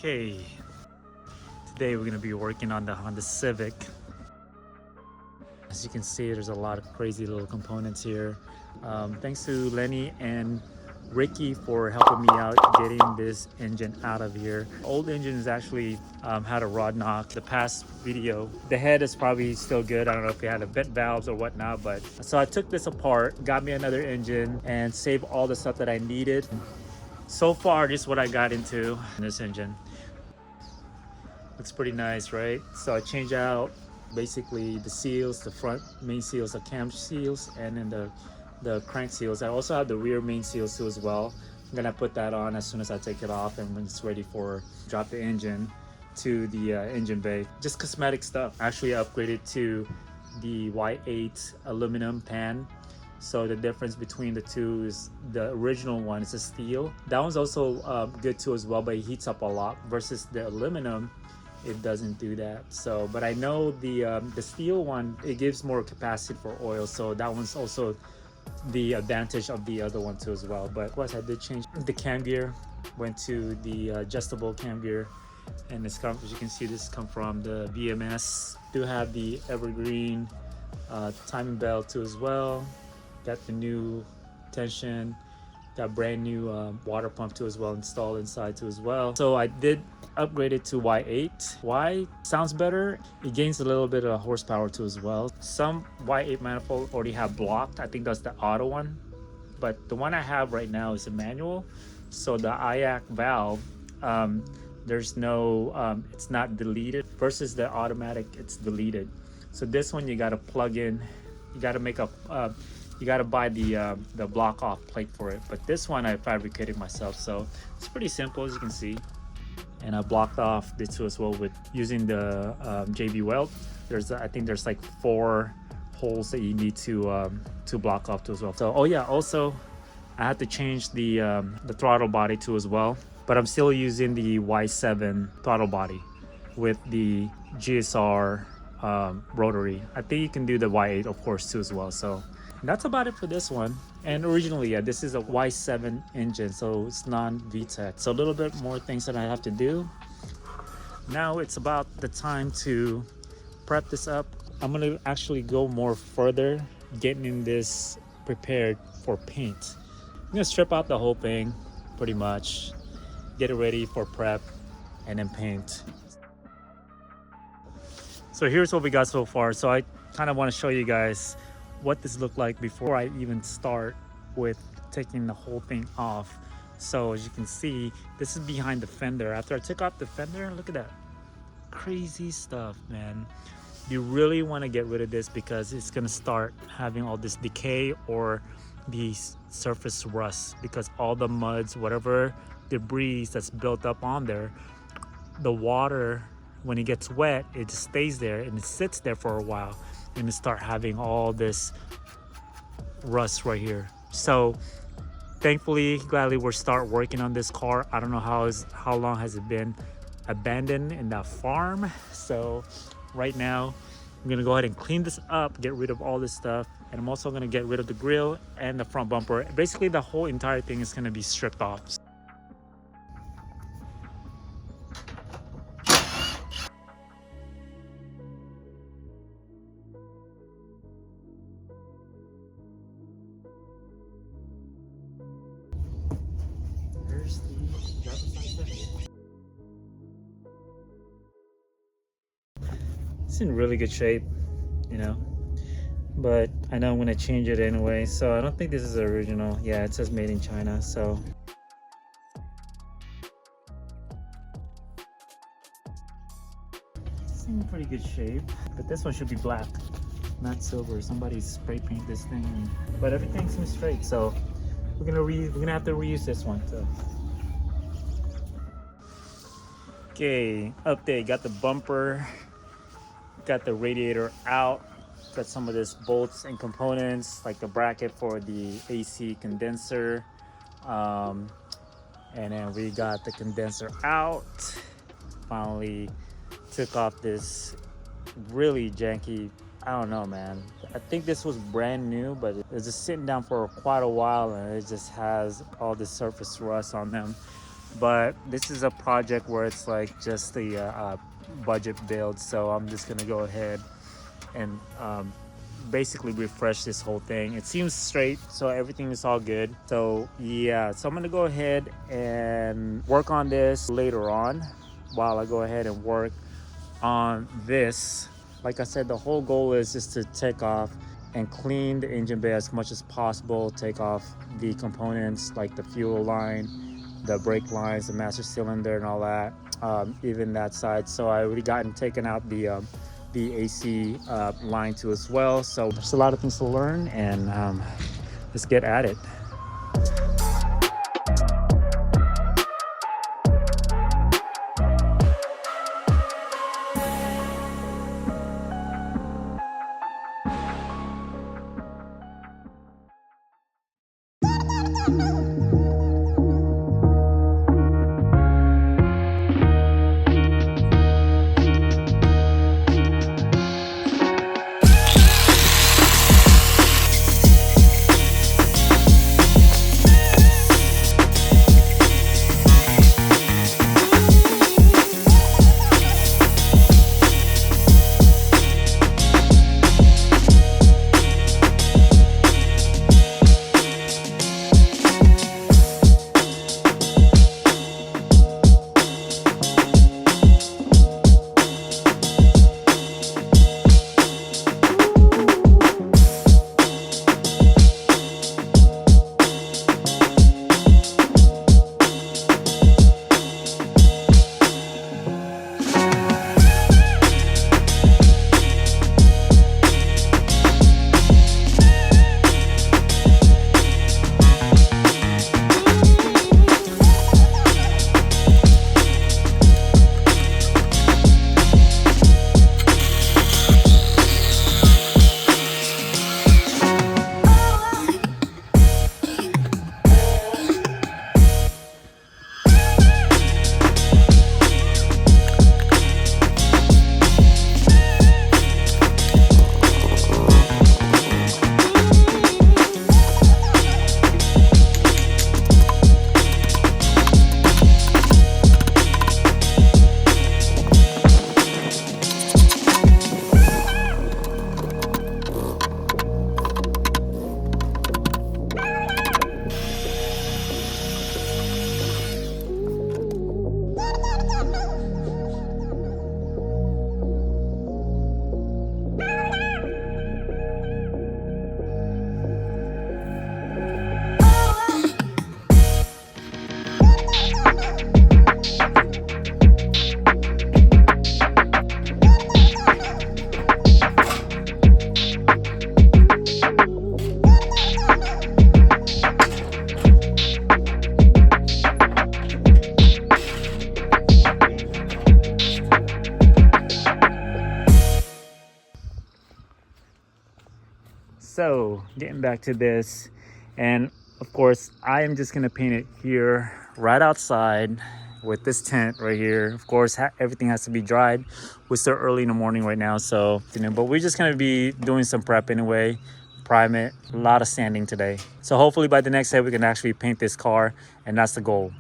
Okay, today we're gonna be working on the Honda Civic. As you can see, there's a lot of crazy little components here. Thanks to Lenny and Ricky for helping me out getting this engine out of here. Old engine is actually had a rod knock. The past video, the head is probably still good. I don't know if it had a vent valves or whatnot, but so I took this apart, got me another engine, and saved all the stuff that I needed. So far, this is what I got into in this engine. Looks pretty nice, right? So I changed out basically the seals, the front main seals, the cam seals, and then the crank seals. I also have the rear main seals too as well. I'm gonna put that on as soon as I take it off and when it's ready for drop the engine to the engine bay. Just cosmetic stuff. Actually upgraded to the Y8 aluminum pan. So the difference between the two is the original one is a steel. That one's also good too as well, but it heats up a lot versus the aluminum. It doesn't do that. So but I know the steel one, it gives more capacity for oil, so that one's also the advantage of the other one too as well. But of course I did change the cam gear, went to the adjustable cam gear, and this comes, as you can see, this come from the VMS. Do have the evergreen timing belt too as well. Got the new tension, got brand new water pump too as well installed inside too as well. So I did upgrade it to Y8. Y sounds better. It gains a little bit of horsepower too as well. Some Y8 manifold already have blocked. I think that's the auto one, but the one I have right now is a manual. So the IAC valve, there's no, it's not deleted versus the automatic, it's deleted. So this one you got to plug in. You got to make a you got to buy the block off plate for it, but this one I fabricated myself, so it's pretty simple as you can see. And I blocked off this too as well with using the JB weld. There's I think there's like 4 holes that you need to block off too as well. So oh yeah, also I had to change the throttle body too as well, but I'm still using the Y7 throttle body with the GSR rotary. I think you can do the Y8 of course too as well. So that's about it for this one. And originally, yeah, this is a Y7 engine, so it's non-VTEC. So a little bit more things that I have to do. Now it's about the time to prep this up. I'm gonna actually go more further, getting this prepared for paint. I'm gonna strip out the whole thing, pretty much, get it ready for prep, and then paint. So here's what we got so far. So I kind of want to show you guys what this looked like before I even start with taking the whole thing off. So as you can see, this is behind the fender. After I took off the fender, look at that crazy stuff, man. You really want to get rid of this because it's going to start having all this decay or the surface rust, because all the muds, whatever debris that's built up on there, the water, when it gets wet, it just stays there and it sits there for a while and start having all this rust right here. So thankfully, gladly, we're start working on this car. I don't know how long has it been abandoned in that farm. So right now I'm gonna go ahead and clean this up, get rid of all this stuff, and I'm also gonna get rid of the grill and the front bumper. Basically the whole entire thing is gonna be stripped off. It's in really good shape, you know, but I know I'm gonna change it anyway. So I don't think this is the original. Yeah, it says made in China. So it's in pretty good shape, but this one should be black, not silver. Somebody spray paint this thing, but everything seems straight. So we're gonna have to reuse this one too. Okay, update. Got the bumper, got the radiator out, got some of this bolts and components like the bracket for the AC condenser, and then we got the condenser out. Finally took off this really janky, I don't know, man. I think this was brand new, but it's just sitting down for quite a while and it just has all this surface rust on them. but this is a project where it's like just the budget build. So I'm just gonna go ahead and basically refresh this whole thing. It seems straight, so everything is all good. So yeah, so I'm gonna go ahead and work on this later on while I go ahead and work on this. Like I said, the whole goal is just to take off and clean the engine bay as much as possible, take off the components like the fuel line, the brake lines, the master cylinder and all that, even that side. So I already gotten taken out the AC line too as well. So there's a lot of things to learn, and let's get at it. So getting back to this, and of course I am just gonna paint it here right outside with this tent right here. Of course everything has to be dried. We're still early in the morning right now, so but we're just gonna be doing some prep anyway, prime it, a lot of sanding today. So hopefully by the next day we can actually paint this car, and that's the goal.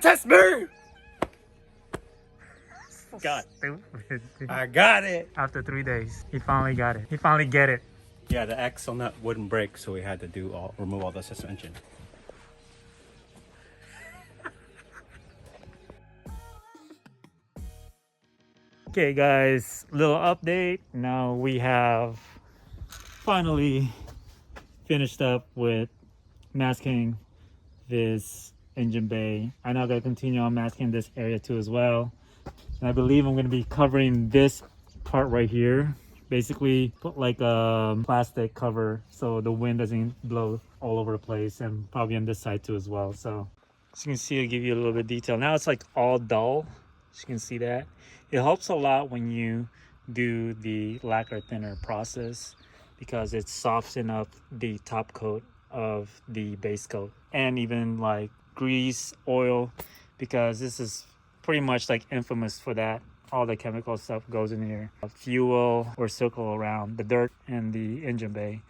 test me! God. I got it! After 3 days, he finally got it. He finally get it. Yeah, the axle nut wouldn't break, so we had to remove all the suspension. Okay guys, little update. Now we have finally finished up with masking this engine bay. I now gotta continue on masking this area too as well. And I believe I'm gonna be covering this part right here. Basically put like a plastic cover so the wind doesn't blow all over the place, and probably on this side too as well. So as you can see, I'll give you a little bit of detail. Now it's like all dull, as you can see that. It helps a lot when you do the lacquer thinner process because it softens up the top coat of the base coat, and even like grease, oil, because this is pretty much like infamous for that. All the chemical stuff goes in here, fuel or circle around the dirt and the engine bay.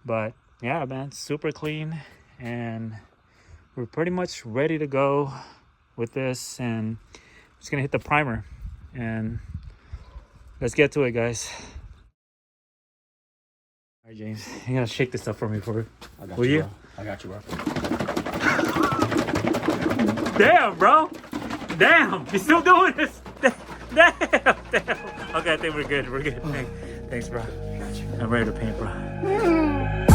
But yeah, man, super clean, and we're pretty much ready to go with this. And I'm just gonna hit the primer and let's get to it, guys. All right, James, you gotta shake this up for me, will you? Bro. I got you, bro. Damn, bro. Damn, you still doing this? Damn. Okay, I think we're good. We're good. Thanks, bro. I'm ready to paint, bro.